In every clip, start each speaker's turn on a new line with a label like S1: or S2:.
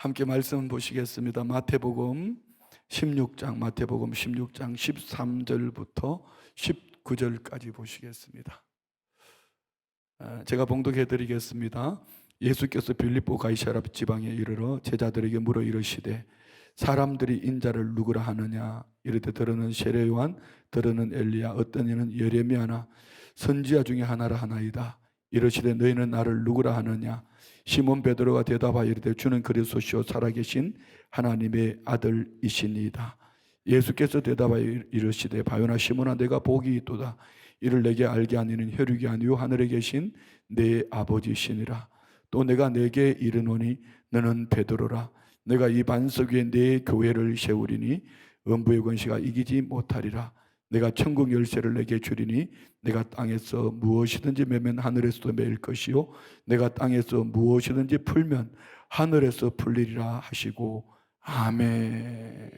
S1: 함께 말씀 보시겠습니다. 마태복음 16장 13절부터 19절까지 보시겠습니다. 제가 봉독해 드리겠습니다. 예수께서 빌립보 가이사랴 지방에 이르러 제자들에게 물어 이르시되 사람들이 인자를 누구라 하느냐 이르되 들으는 세례 요한 들으는 엘리야 어떤 이는 예레미야나 선지자 중에 하나라 하나이다. 이르시되 너희는 나를 누구라 하느냐 시몬 베드로가 대답하여 이르되 주는 그리스도시요 살아계신 하나님의 아들이시니이다. 예수께서 대답하여 이르시되 바요나 시몬아 내가 복이 있도다. 이를 내게 알게 하니는 혈육이 아니요 하늘에 계신 내 아버지시니라. 또 내가 내게 이르노니 너는 베드로라. 내가 이 반석 위에 내 교회를 세우리니 음부의 권세가 이기지 못하리라. 내가 천국 열쇠를 내게 주리니 내가 땅에서 무엇이든지 매면 하늘에서도 매일 것이요 내가 땅에서 무엇이든지 풀면 하늘에서 풀리리라 하시고 아멘.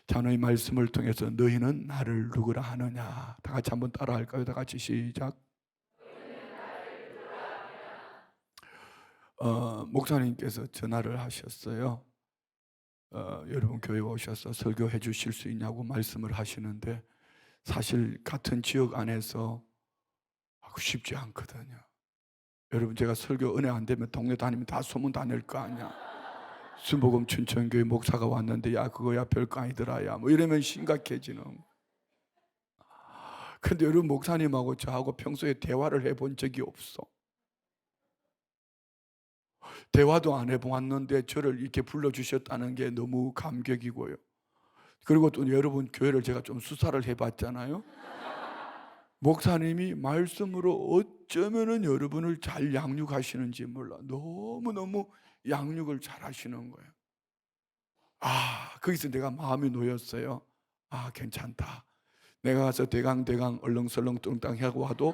S1: 자너의 말씀을 통해서 너희는 나를 누구라 하느냐. 다 같이 한번 따라 할까요? 다 같이 시작. 목사님께서 전화를 하셨어요. 여러분 교회 오셔서 설교해 주실 수 있냐고 말씀을 하시는데 사실 같은 지역 안에서 하고 쉽지 않거든요. 여러분 제가 설교 은혜 안 되면 동네 다니면 다 소문 다 낼 거 아니야. 순복음 춘천교회 목사가 왔는데 야 그거야 별거 아니더라 야 뭐 이러면 심각해지는. 근데 여러분 목사님하고 저하고 평소에 대화를 해본 적이 없어. 대화도 안 해보았는데 저를 이렇게 불러주셨다는 게 너무 감격이고요. 그리고 또 여러분 교회를 제가 좀 수사를 해봤잖아요. 목사님이 말씀으로 어쩌면은 여러분을 잘 양육하시는지 몰라. 너무너무 양육을 잘 하시는 거예요. 거기서 내가 마음이 놓였어요. 괜찮다. 내가 가서 대강 얼렁설렁 뚱땅 하고 와도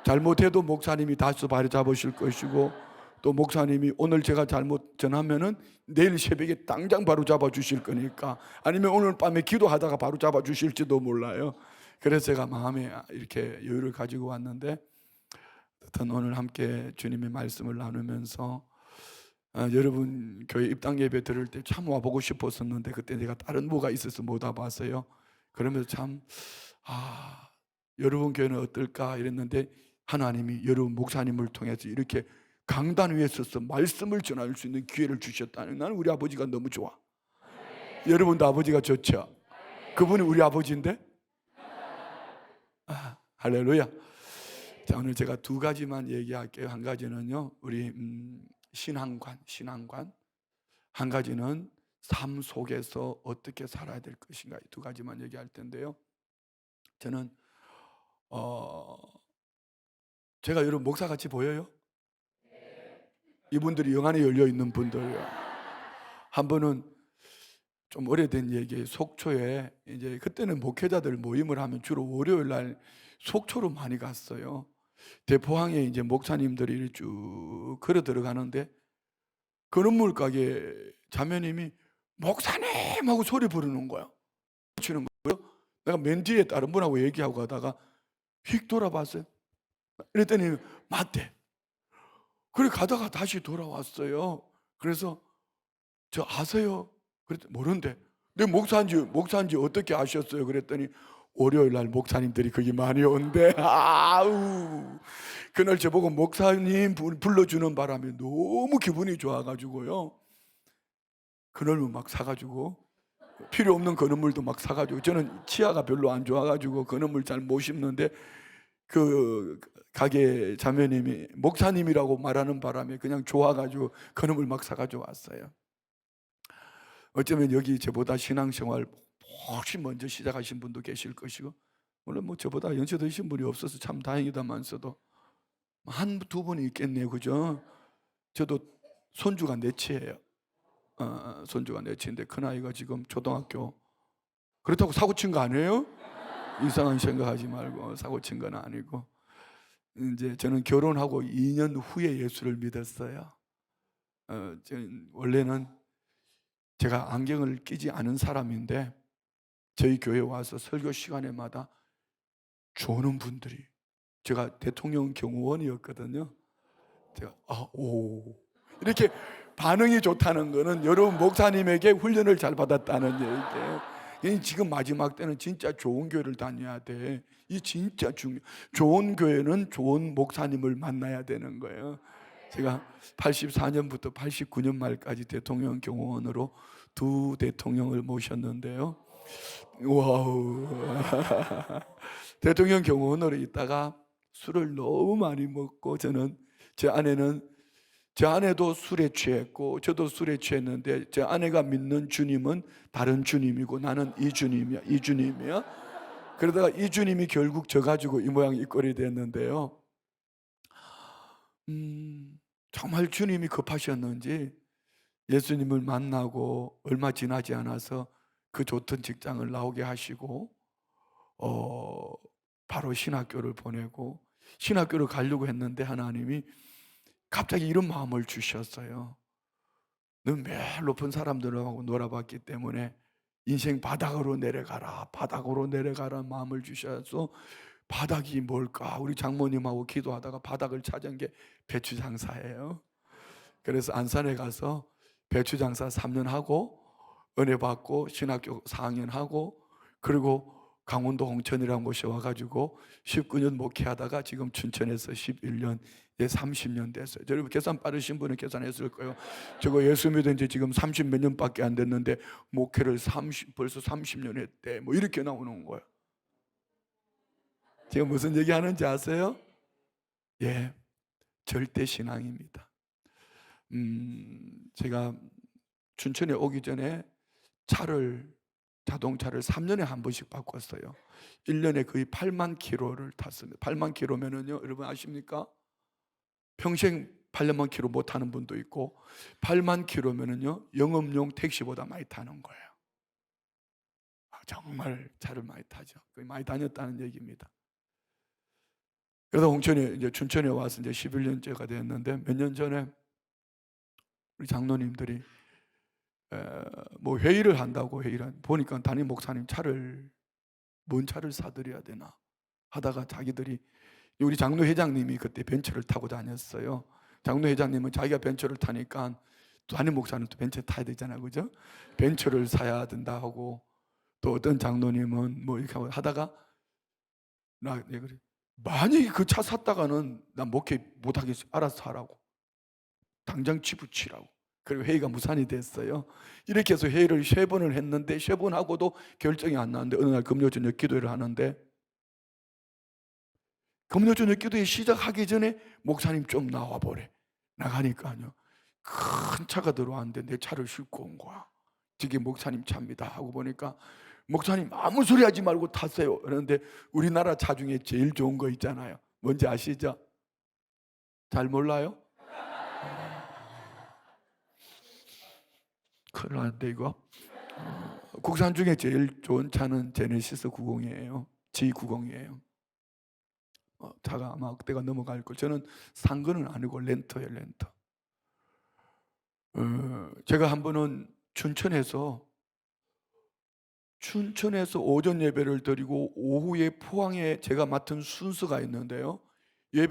S1: 잘못해도 목사님이 다시 바로 잡으실 것이고 또 목사님이 오늘 제가 잘못 전하면은 내일 새벽에 당장 바로 잡아주실 거니까 아니면 오늘 밤에 기도하다가 바로 잡아주실지도 몰라요. 그래서 제가 마음에 이렇게 여유를 가지고 왔는데 하여튼 오늘 함께 주님의 말씀을 나누면서 여러분 교회 입당 예배 들을 때 참 와보고 싶었었는데 그때 내가 다른 뭐가 있어서 못 와봤어요. 그러면서 참 여러분 교회는 어떨까 이랬는데 하나님이 여러분 목사님을 통해서 이렇게 강단 위에 서서 말씀을 전할 수 있는 기회를 주셨다는 나는 우리 아버지가 너무 좋아. 여러분도 아버지가 좋죠? 그분이 우리 아버지인데? 할렐루야. 자, 오늘 제가 두 가지만 얘기할게요. 한 가지는요 우리 신앙관 한 가지는 삶 속에서 어떻게 살아야 될 것인가. 이 두 가지만 얘기할 텐데요. 저는 제가 여러분 목사같이 보여요? 이분들이 영안에 열려있는 분들이요. 한 번은 좀 오래된 얘기, 속초에 이제 그때는 목회자들 모임을 하면 주로 월요일 날 속초로 많이 갔어요. 대포항에 이제 목사님들이 쭉 걸어 들어가는데 건어물 가게 자매님이 목사님 하고 소리 부르는 거야. 치는 거예요. 내가 맨 뒤에 다른 분하고 얘기하고 가다가 휙 돌아봤어요. 이랬더니 맞대. 그래 가다가 다시 돌아왔어요. 그래서 저 아세요? 그랬더니 모르는데 내 목사인지 어떻게 아셨어요? 그랬더니 월요일 날 목사님들이 거기 많이 온대. 그날 저보고 목사님 불러주는 바람에 너무 기분이 좋아가지고요. 그늘물 막 사가지고 필요 없는 건어물도 막 사가지고 저는 치아가 별로 안 좋아가지고 건어물 잘 못 씹는데 그 가게 자매님이 목사님이라고 말하는 바람에 그냥 좋아가지고 건어물 막 사가지고 왔어요. 어쩌면 여기 저보다 신앙생활 훨씬 먼저 시작하신 분도 계실 것이고 물론 뭐 저보다 연세 드신 분이 없어서 참 다행이다만서도 한 두 분이 있겠네요. 그죠? 저도 손주가 넷이에요. 손주가 넷인데 큰아이가 지금 초등학교. 그렇다고 사고 친 거 아니에요? 이상한 생각하지 말고. 사고 친 건 아니고 이제 저는 결혼하고 2년 후에 예수를 믿었어요. 원래는 제가 안경을 끼지 않은 사람인데 저희 교회 와서 설교 시간에마다 조는 분들이, 제가 대통령 경호원이었거든요. 제가 이렇게 반응이 좋다는 거는 여러분 목사님에게 훈련을 잘 받았다는 얘기예요. 지금 마지막 때는 진짜 좋은 교회를 다녀야 돼. 이 진짜 좋은 교회는 좋은 목사님을 만나야 되는 거예요. 제가 84년부터 89년 말까지 대통령 경호원으로 두 대통령을 모셨는데요. 와우. 대통령 경호원으로 있다가 술을 너무 많이 먹고 제 아내도 술에 취했고 저도 술에 취했는데 제 아내가 믿는 주님은 다른 주님이고 나는 이 주님이야. 그러다가 이 주님이 결국 저 가지고 이 모양 이 꼴이 됐는데요. 정말 주님이 급하셨는지 예수님을 만나고 얼마 지나지 않아서 그 좋던 직장을 나오게 하시고 바로 신학교를 보내고 신학교를 가려고 했는데 하나님이 갑자기 이런 마음을 주셨어요. 넌 매일 높은 사람들하고 놀아봤기 때문에 인생 바닥으로 내려가라 마음을 주셔서 바닥이 뭘까? 우리 장모님하고 기도하다가 바닥을 찾은 게 배추 장사예요. 그래서 안산에 가서 배추 장사 3년 하고 은혜 받고 신학교 4학년 하고 그리고 강원도 홍천이라는 곳에 와가지고 19년 목회하다가 지금 춘천에서 11년, 30년 됐어요. 여러분 계산 빠르신 분은 계산했을 거예요. 저거 예수 믿은 지 지금 30몇 년밖에 안 됐는데 목회를 벌써 30년 했대. 뭐 이렇게 나오는 거예요. 제가 무슨 얘기 하는지 아세요? 예, 절대 신앙입니다. 제가 춘천에 오기 전에 자동차를 3년에 한 번씩 바꿨어요. 1년에 거의 8만 킬로를 탔습니다. 8만 킬로면은요, 여러분 아십니까? 평생 8만 킬로 못 타는 분도 있고 8만 킬로면은요, 영업용 택시보다 많이 타는 거예요. 정말 차를 많이 타죠. 거의 많이 다녔다는 얘기입니다. 그래서 이제 춘천에 와서 이제 11년째가 됐는데 몇 년 전에 우리 장로님들이 뭐 회의를 한다고 보니까 담임 목사님 뭔 차를 사드려야 되나 하다가 자기들이 우리 장로 회장님이 그때 벤츠를 타고 다녔어요. 장로 회장님은 자기가 벤츠를 타니까 담임 목사는 또 벤츠 타야 되잖아요, 그죠? 벤츠를 사야 된다 하고 또 어떤 장로님은 뭐 이렇게 하다가 내가 그래 만약에 그 차 샀다가는 난 목회 못하겠어. 알아서 하라고. 당장 집어치라고. 그리고 회의가 무산이 됐어요. 이렇게 해서 회의를 3번을 했는데 3번 하고도 결정이 안 나는데 어느 날 금요 저녁 기도회를 하는데 금요 저녁 기도회 시작하기 전에 목사님 좀 나와보래. 나가니까요. 큰 차가 들어왔는데 내 차를 싣고 온 거야. 저게 목사님 차입니다 하고 보니까 목사님 아무 소리 하지 말고 타세요. 그런데 우리나라 차 중에 제일 좋은 거 있잖아요. 뭔지 아시죠? 잘 몰라요? 큰일 났는데 이거. 국산 중에 제일 좋은 차는 제네시스 90이에요. G90이에요. 차가 아마 그때가 넘어갈 걸. 저는 산 거는 아니고 렌터예요, 렌터. 제가 한 번은 춘천에서 오전 예배를 드리고 오후에 포항에 제가 맡은 순서가 있는데요. 이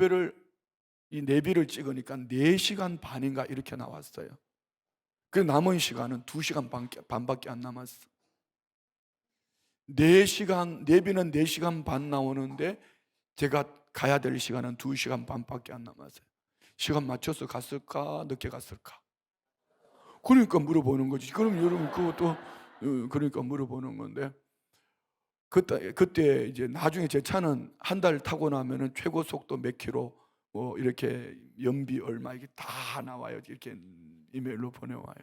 S1: 내비를 찍으니까 4시간 반인가 이렇게 나왔어요. 그 남은 시간은 2시간 반밖에 안 남았어. 4시간, 내비는 4시간 반 나오는데 제가 가야 될 시간은 2시간 반밖에 안 남았어요. 시간 맞춰서 갔을까? 늦게 갔을까? 그러니까 물어보는 거지. 그럼 여러분 그것도 그러니까 물어보는 건데 그때 이제 나중에 제 차는 한 달 타고 나면은 최고 속도 몇 킬로 뭐 이렇게 연비 얼마 이게 다 나와요. 이렇게 이메일로 보내와요.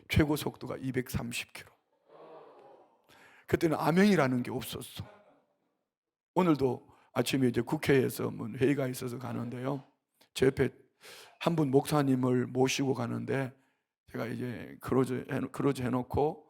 S1: 최고 속도가 230km. 그때는 암행이라는 게 없었어. 오늘도 아침에 이제 국회에서 뭐 회의가 있어서 가는데요. 제 옆에 한 분 목사님을 모시고 가는데 제가 이제 크루즈 해놓고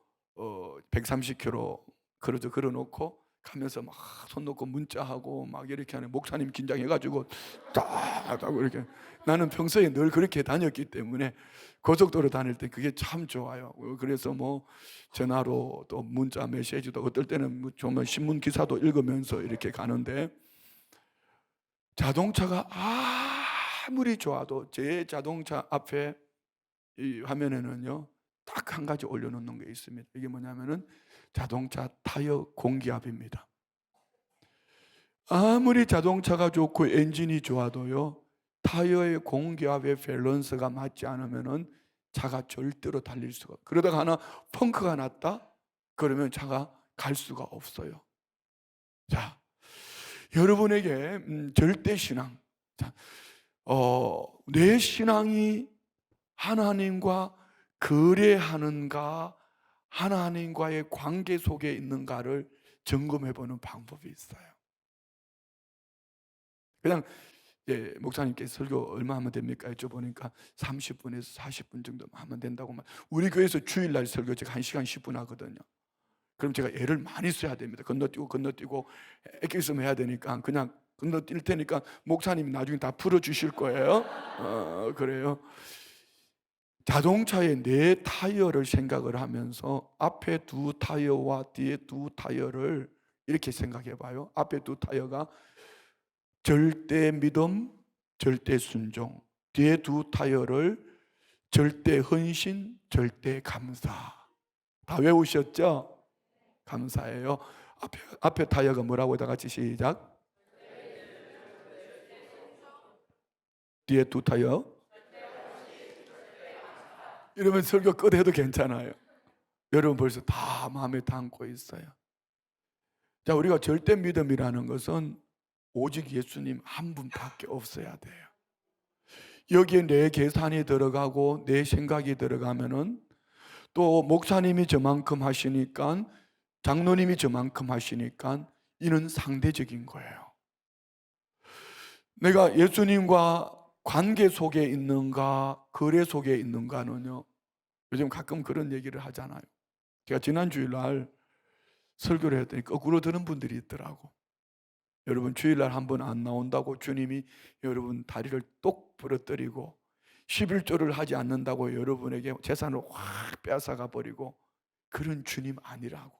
S1: 130km 크루즈 걸어놓고 가면서 막 손 놓고 문자하고 막 이렇게 하는 목사님 긴장해가지고 딱 이렇게 나는 평소에 늘 그렇게 다녔기 때문에 고속도로 다닐 때 그게 참 좋아요. 그래서 뭐 전화로 또 문자 메시지도 어떨 때는 뭐 정말 신문 기사도 읽으면서 이렇게 가는데 자동차가 아무리 좋아도 제 자동차 앞에 이 화면에는요 딱 한 가지 올려놓는 게 있습니다. 이게 뭐냐면은 자동차 타이어 공기압입니다. 아무리 자동차가 좋고 엔진이 좋아도요 타이어의 공기압의 밸런스가 맞지 않으면은 차가 절대로 달릴 수가. 그러다가 하나 펑크가 났다 그러면 차가 갈 수가 없어요. 자, 여러분에게 절대 신앙. 자, 내 신앙이 하나님과 거래하는가, 하나님과의 관계 속에 있는가를 점검해 보는 방법이 있어요. 그냥 목사님께 설교 얼마 하면 됩니까? 여쭤보니까 30분에서 40분 정도 하면 된다고. 우리 교회에서 주일날 설교 제가 1시간 10분 하거든요. 그럼 제가 애를 많이 써야 됩니다. 건너뛰고 애기 있으면 해야 되니까 그냥 건너뛸 테니까 목사님이 나중에 다 풀어주실 거예요. 그래요. 자동차의 네 타이어를 생각을 하면서 앞에 두 타이어와 뒤에 두 타이어를 이렇게 생각해 봐요. 앞에 두 타이어가 절대 믿음, 절대 순종. 뒤에 두 타이어를 절대 헌신, 절대 감사. 다 외우셨죠? 감사해요. 앞에 타이어가 뭐라고 다 같이 시작. 뒤에 두 타이어. 이러면 설교 끝 해도 괜찮아요. 여러분 벌써 다 마음에 담고 있어요. 자, 우리가 절대 믿음이라는 것은 오직 예수님 한 분밖에 없어야 돼요. 여기에 내 계산이 들어가고 내 생각이 들어가면은 또 목사님이 저만큼 하시니까 장로님이 저만큼 하시니까 이는 상대적인 거예요. 내가 예수님과 관계 속에 있는가 거래 속에 있는가는요, 요즘 가끔 그런 얘기를 하잖아요. 제가 지난 주일날 설교를 했더니 거꾸로 드는 분들이 있더라고. 여러분 주일날 한 번 안 나온다고 주님이 여러분 다리를 똑 부러뜨리고 11조를 하지 않는다고 여러분에게 재산을 확 빼앗아가 버리고 그런 주님 아니라고.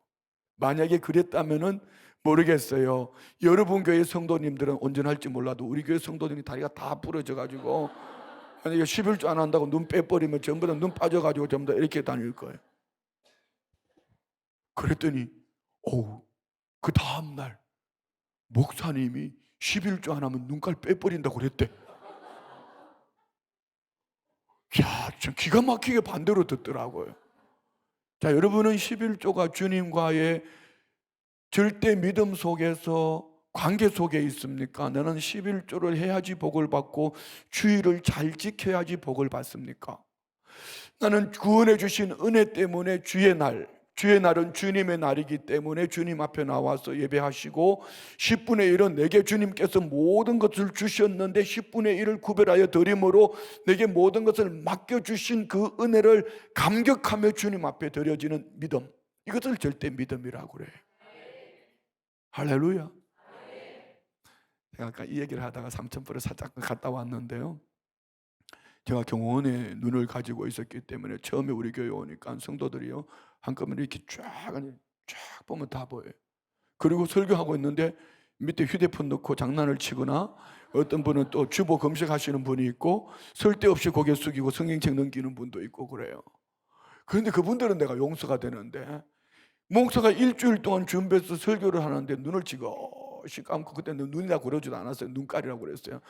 S1: 만약에 그랬다면은 모르겠어요. 여러분 교회 성도님들은 온전할지 몰라도 우리 교회 성도들이 다리가 다 부러져 가지고 만약에 11조 안 한다고 눈 빼버리면 전부 다 눈 빠져가지고 전부 다 이렇게 다닐 거예요. 그랬더니 그 다음날 목사님이 11조 안 하면 눈깔 빼버린다고 그랬대. 야, 참 기가 막히게 반대로 듣더라고요. 자, 여러분은 11조가 주님과의 절대 믿음 속에서 관계 속에 있습니까? 나는 11조를 해야지 복을 받고 주의를 잘 지켜야지 복을 받습니까? 나는 구원해 주신 은혜 때문에 주의 날은 주님의 날이기 때문에 주님 앞에 나와서 예배하시고 10분의 1은 내게 주님께서 모든 것을 주셨는데 10분의 1을 구별하여 드림으로 내게 모든 것을 맡겨주신 그 은혜를 감격하며 주님 앞에 드려지는 믿음, 이것을 절대 믿음이라고 그래요. 할렐루야. 제가 아까 이 얘기를 하다가 삼천포를 살짝 갔다 왔는데요, 제가 경호원의 눈을 가지고 있었기 때문에 처음에 우리 교회 오니까 성도들이요 한꺼번에 이렇게 쫙 보면 다 보여요. 그리고 설교하고 있는데 밑에 휴대폰 넣고 장난을 치거나 어떤 분은 또 주보 검색하시는 분이 있고 쓸데없이 고개 숙이고 성경책 넘기는 분도 있고 그래요. 그런데 그분들은 내가 용서가 되는데 목사가 일주일 동안 준비해서 설교를 하는데 눈을 지그시 감고, 그때는 눈이라고 그러지도 않았어요. 눈깔이라고 그랬어요.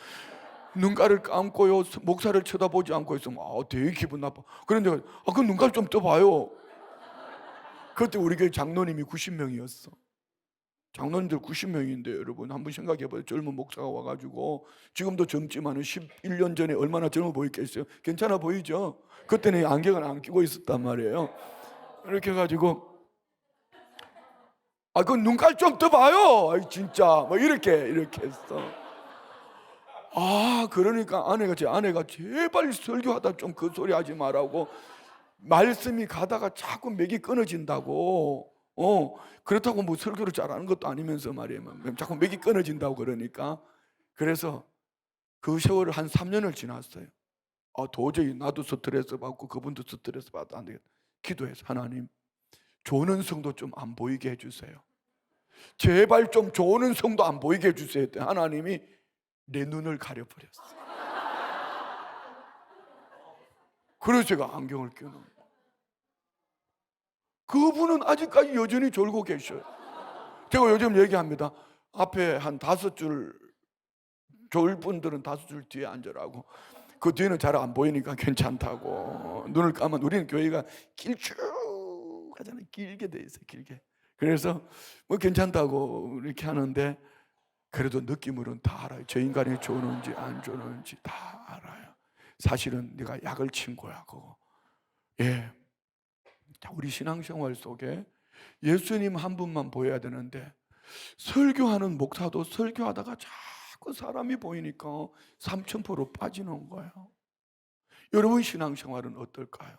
S1: 눈깔을 감고요 목사를 쳐다보지 않고 있으면 되게 기분 나빠. 그런데 그 눈깔 좀 떠봐요. 그때 우리 교회 장로님이 90명이었어. 장로님들 90명인데 여러분 한번 생각해봐요. 젊은 목사가 와가지고 지금도 젊지만 11년 전에 얼마나 젊어 보이겠어요. 괜찮아 보이죠? 그때는 안경을 안 끼고 있었단 말이에요. 이렇게 해가지고 그 눈깔 좀 떠봐요. 진짜 이렇게 했어. 그러니까 제 아내가 제발 설교하다 좀 그 소리 하지 말라고, 말씀이 가다가 자꾸 맥이 끊어진다고. 그렇다고 뭐 설교를 잘하는 것도 아니면서 말이에요. 자꾸 맥이 끊어진다고 그러니까. 그래서 그 세월을 한 3년을 지났어요. 도저히 나도 스트레스 받고 그분도 스트레스 받아 안 되겠다. 기도해서 하나님 조는 성도 좀 안 보이게 해주세요. 제발 좀 조는 성도 안 보이게 해주세요. 하나님이 내 눈을 가려버렸어. 그래서 제가 안경을 껴놓은 거예요. 그분은 아직까지 여전히 졸고 계셔요. 제가 요즘 얘기합니다. 앞에 한 5줄 졸 분들은 5줄 뒤에 앉으라고. 그 뒤에는 잘 안 보이니까 괜찮다고. 눈을 감으면 우리는 교회가 길쭉하잖아요. 길게 돼 있어요. 길게. 그래서 뭐 괜찮다고 이렇게 하는데 그래도 느낌으로는 다 알아요. 저 인간이 좋은지 안 좋은지 다 알아요. 사실은 내가 약을 친 거야 그거. 예. 자, 우리 신앙생활 속에 예수님 한 분만 보여야 되는데 설교하는 목사도 설교하다가 자꾸 사람이 보이니까 삼천포로 빠지는 거예요. 여러분 신앙생활은 어떨까요?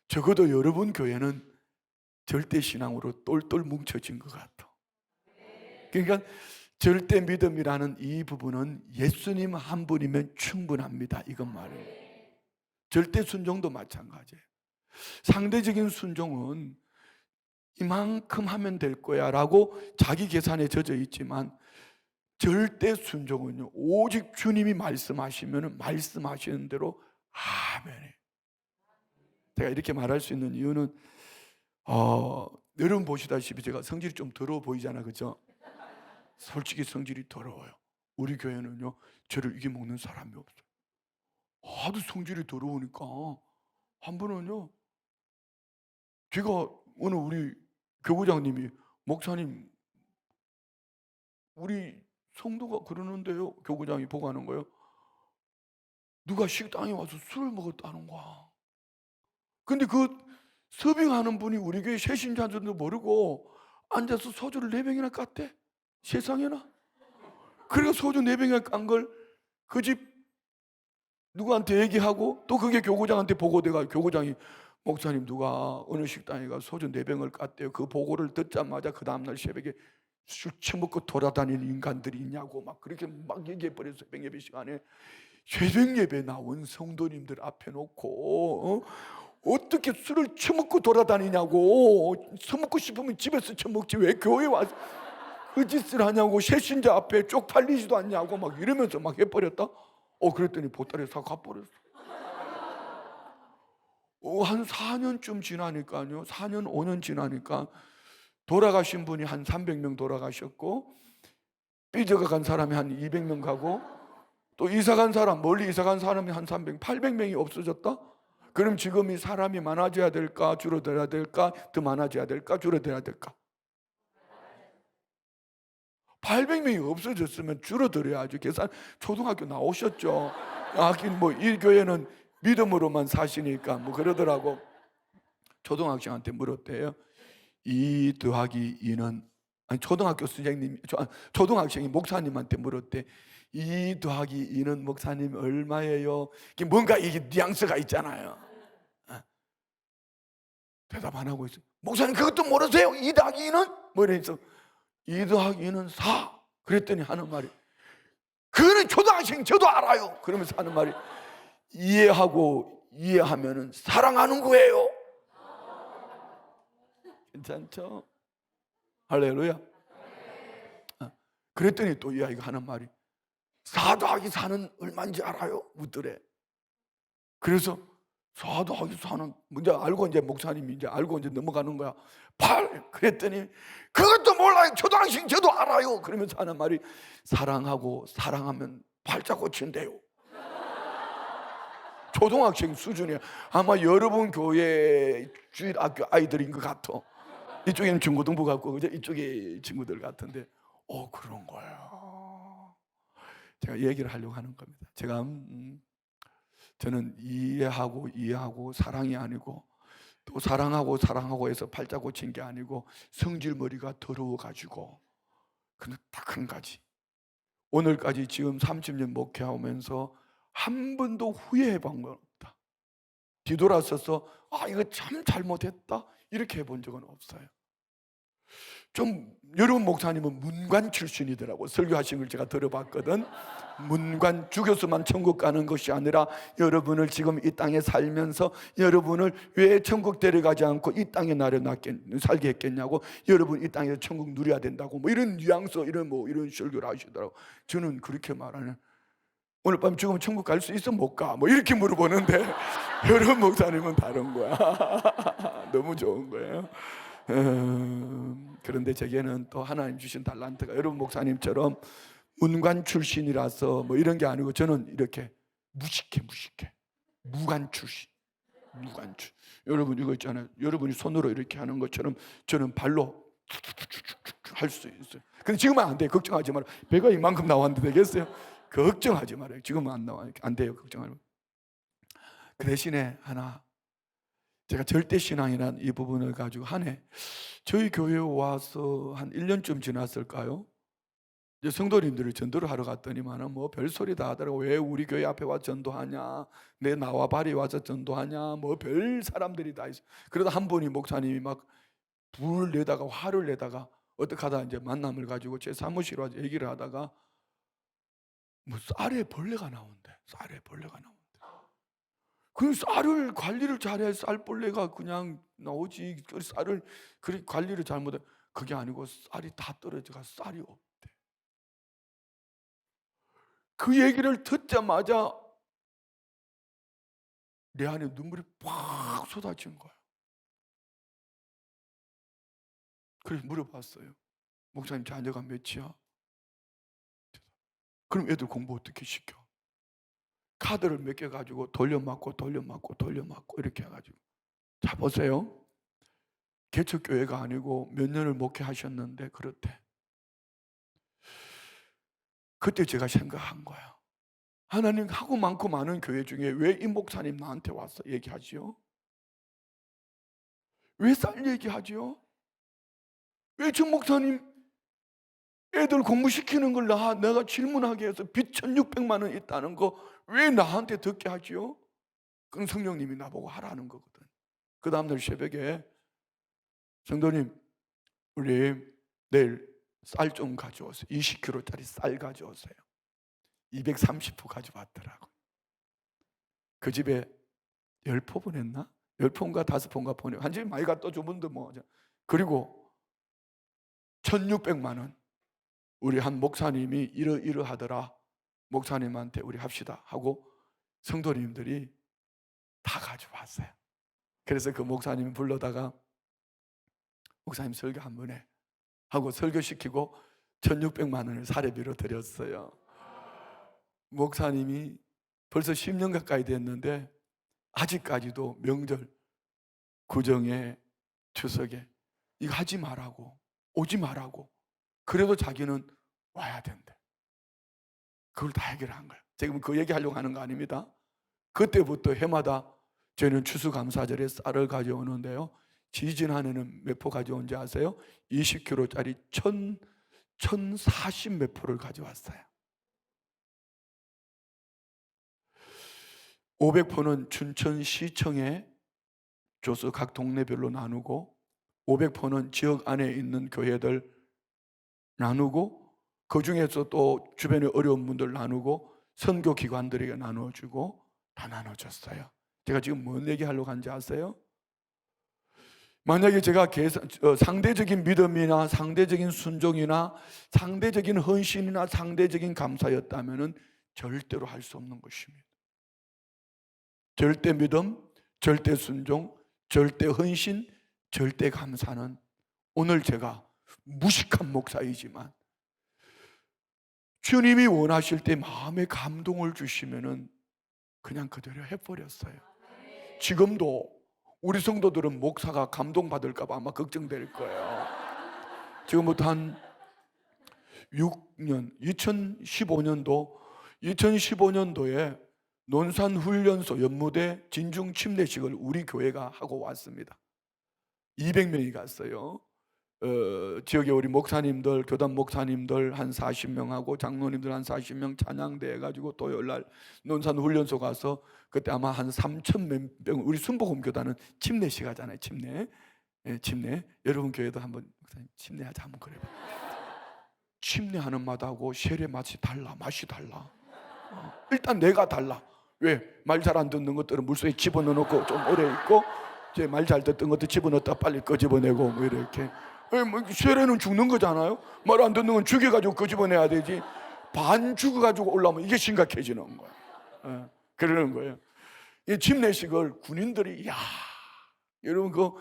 S1: 적어도 여러분 교회는 절대 신앙으로 똘똘 뭉쳐진 것 같아. 그러니까 절대 믿음이라는 이 부분은 예수님 한 분이면 충분합니다. 이건 말이에요. 절대 순종도 마찬가지예요. 상대적인 순종은 이만큼 하면 될 거야 라고 자기 계산에 젖어 있지만 절대 순종은요, 오직 주님이 말씀하시면 말씀하시는 대로 아멘. 제가 이렇게 말할 수 있는 이유는 여러분 보시다시피 제가 성질이 좀 더러워 보이잖아, 그죠? 솔직히 성질이 더러워요. 우리 교회는요 저를 이겨먹는 사람이 없어요. 하도 성질이 더러우니까 한 번은요 제가 오늘 우리 교구장님이 목사님 우리 성도가 그러는데요, 교구장이 보고하는 거예요. 누가 식당에 와서 술을 먹었다는 거야. 근데 그 서빙하는 분이 우리 교회 새신자인 줄도 모르고 앉아서 소주를 4병이나 깠대. 세상에나. 그래서 소주 4병이나 깐 걸 그 집 누구한테 얘기하고 또 그게 교구장한테 보고돼가 교구장이 목사님 누가 어느 식당에 가 소주 4병을 깠대요. 그 보고를 듣자마자 그 다음날 새벽에 술 처먹고 돌아다니는 인간들이 있냐고 막 그렇게 막 얘기해버렸어요. 새벽 예배 시간에. 새벽 예배 나온 성도님들 앞에 놓고 어떻게 술을 처먹고 돌아다니냐고. 처먹고 싶으면 집에서 처먹지 왜 교회 와서 그 짓을 하냐고. 새신자 앞에 쪽팔리지도 않냐고 막 이러면서 막 해버렸다. 그랬더니 보따리 싹 가버렸어. 한 4년쯤 지나니까요, 4년 5년 지나니까 돌아가신 분이 한 300명 돌아가셨고 삐져가 간 사람이 한 200명 가고 또 이사 간 사람, 멀리 이사 간 사람이 한 800명이 없어졌다? 그럼 지금 이 사람이 많아져야 될까 줄어들어야 될까 더 많아져야 될까 줄어들어야 될까? 800명이 없어졌으면 줄어들어야죠. 계산 초등학교 나오셨죠? 하긴 뭐 이 교회는 믿음으로만 사시니까 뭐 그러더라고. 초등학생한테 물었대요. 2 더하기 2는 아니 초등학교 선생님 초등학생이 목사님한테 물었대. 2 더하기 2는 목사님 얼마예요? 뭔가 이게 뉘앙스가 있잖아요. 대답 안 하고 있어요. 목사님 그것도 모르세요? 2 더하기 2는? 뭐 이래서 2 더하기 2는 4. 그랬더니 하는 말이 그거는 초등학생 저도 알아요. 그러면서 하는 말이 이해하면은 사랑하는 거예요. 괜찮죠? 할렐루야. 그랬더니 또 이 아이가 하는 말이 4 더하기 4는 얼마인지 알아요? 묻더래. 그래서 4 더하기 4는 먼저 알고 이제 목사님이 이제 알고 이제 넘어가는 거야. 8. 그랬더니 그것도 몰라요. 초등학생 저도 알아요. 그러면서 하는 말이 사랑하면 팔자 고친대요. 초등학생 수준이야. 아마 여러분 교회 주일학교 아이들인 것 같아. 이쪽에는 중고등부 같고 그죠? 이쪽에 친구들 같은데 그런 거예요. 제가 얘기를 하려고 하는 겁니다. 제가 저는 이해하고 사랑이 아니고 또 사랑하고 해서 팔자 고친 게 아니고 성질머리가 더러워가지고 그냥 딱 한 가지. 오늘까지 지금 30년 목회하면서 한 번도 후회해본 건 없다. 뒤돌아서서 이거 참 잘못했다 이렇게 해본 적은 없어요. 좀 여러분 목사님은 문관 출신이더라고. 설교하신 걸 제가 들어봤거든. 문관 죽여서만 천국 가는 것이 아니라 여러분을 지금 이 땅에 살면서 여러분을 왜 천국 데려가지 않고 이 땅에 살게 했겠냐고. 여러분 이 땅에서 천국 누려야 된다고 뭐 이런 뉘앙스 이런 설교를 하시더라고. 저는 그렇게 말하는 오늘 밤 죽으면 천국 갈 수 있어 못 가? 뭐 이렇게 물어보는데 여러 목사님은 다른 거야. 너무 좋은 거예요. 그런데 제게는 또 하나님 주신 달란트가 여러분 목사님처럼 문관 출신이라서 뭐 이런 게 아니고 저는 이렇게 무식해 무관 출신. 여러분 이거 있잖아요. 여러분이 손으로 이렇게 하는 것처럼 저는 발로 할 수 있어요. 근데 지금은 안 돼요. 걱정하지 마라. 배가 이만큼 나왔는데 되겠어요? 걱정하지 말아요. 지금은 안 나와요. 안 돼요. 걱정하지 마요. 그 대신에 하나, 제가 절대신앙이라는 이 부분을 가지고 한 해 저희 교회에 와서 한 1년쯤 지났을까요? 이제 성도님들을 전도를 하러 갔더니만은 뭐 별소리 다 하더라고. 왜 우리 교회 앞에 와서 전도하냐, 내 나와 발이 와서 전도하냐, 뭐 별 사람들이 다 있어. 그러다 한 분이 목사님이 막 불을 내다가 화를 내다가 어떻게 하다 이제 만남을 가지고 제 사무실에 와서 얘기를 하다가 뭐 쌀에 벌레가 나온대. 그 쌀을 관리를 잘해. 쌀벌레가 그냥 나오지. 그 쌀을 그렇게 관리를 잘못해. 그게 아니고 쌀이 다 떨어져가 쌀이 없대. 그 얘기를 듣자마자 내 안에 눈물이 팍 쏟아진 거야. 그래서 물어봤어요. 목사님 자녀가 몇이야? 그럼 애들 공부 어떻게 시켜? 카드를 몇 개 가지고 돌려막고 이렇게 해가지고. 자 보세요. 개척교회가 아니고 몇 년을 목회하셨는데 그렇대. 그때 제가 생각한 거야. 하나님 하고 많고 많은 교회 중에 왜 이 목사님 나한테 와서 얘기하지요? 왜 쌀 얘기하지요? 왜 저 목사님 애들 공부시키는 걸 내가 질문하게 해서 빚 1600만 원 있다는 거 왜 나한테 듣게 하지요? 그럼 성령님이 나보고 하라는 거거든. 그 다음날 새벽에 성도님 우리 내일 쌀 좀 가져오세요. 20kg짜리 쌀 가져오세요. 230포 가져왔더라고. 그 집에 10포 보냈나? 10포인가 5포인가 보내. 한 집에 많이 갖다 주면 뭐. 그리고 1600만 원 우리 한 목사님이 이러하더라. 목사님한테 우리 합시다 하고 성도님들이 다 가져왔어요. 그래서 그 목사님 불러다가 목사님 설교 한 번 해 하고 설교시키고 1600만 원을 사례비로 드렸어요. 목사님이 벌써 10년 가까이 됐는데 아직까지도 명절 구정에 추석에 이거 하지 말라고 오지 말라고 그래도 자기는 와야 된대. 그걸 다 해결한 거예요. 지금 그 얘기하려고 하는 거 아닙니다. 그때부터 해마다 저희는 추수감사절에 쌀을 가져오는데요. 지지난해는 몇 포 가져온지 아세요? 20kg짜리 1040 몇 포를 가져왔어요. 500포는 춘천시청에 줘서 각 동네별로 나누고 500포는 지역 안에 있는 교회들 나누고 그 중에서 또 주변에 어려운 분들 나누고 선교기관들에게 나눠주고 다 나눠줬어요. 제가 지금 뭔 얘기하려고 하는지 아세요? 만약에 제가 상대적인 믿음이나 상대적인 순종이나 상대적인 헌신이나 상대적인 감사였다면 절대로 할 수 없는 것입니다. 절대 믿음, 절대 순종, 절대 헌신, 절대 감사는 오늘 제가 무식한 목사이지만 주님이 원하실 때 마음에 감동을 주시면은 그냥 그대로 해버렸어요. 지금도 우리 성도들은 목사가 감동받을까 봐 아마 걱정될 거예요. 지금부터 한 6년, 2015년도에 논산훈련소 연무대 진중 침례식을 우리 교회가 하고 왔습니다. 200명이 갔어요. 지역에 우리 목사님들, 교단 목사님들 한 40명하고 장로님들 한 40명 찬양대 해가지고 토요일날 논산훈련소 가서 그때 아마 한 3,000명, 우리 순복음 교단은 침례식 하잖아요. 침례. 여러분 교회도 한번 침례하자 한번 그래봐. 침례하는 맛하고 세례 맛이 달라. 일단 내가 달라. 왜? 말 잘 안 듣는 것들은 물속에 집어넣고 좀 오래 있고 제 말 잘 듣던 것도 집어넣었다 빨리 끄집어내고 뭐 이렇게. 세례는 죽는 거잖아요. 말 안 듣는 건 죽여가지고 끄집어내야 되지. 반 죽어가지고 올라오면 이게 심각해지는 거예요. 그러는 거예요. 이 집내식을 군인들이, 야, 여러분 그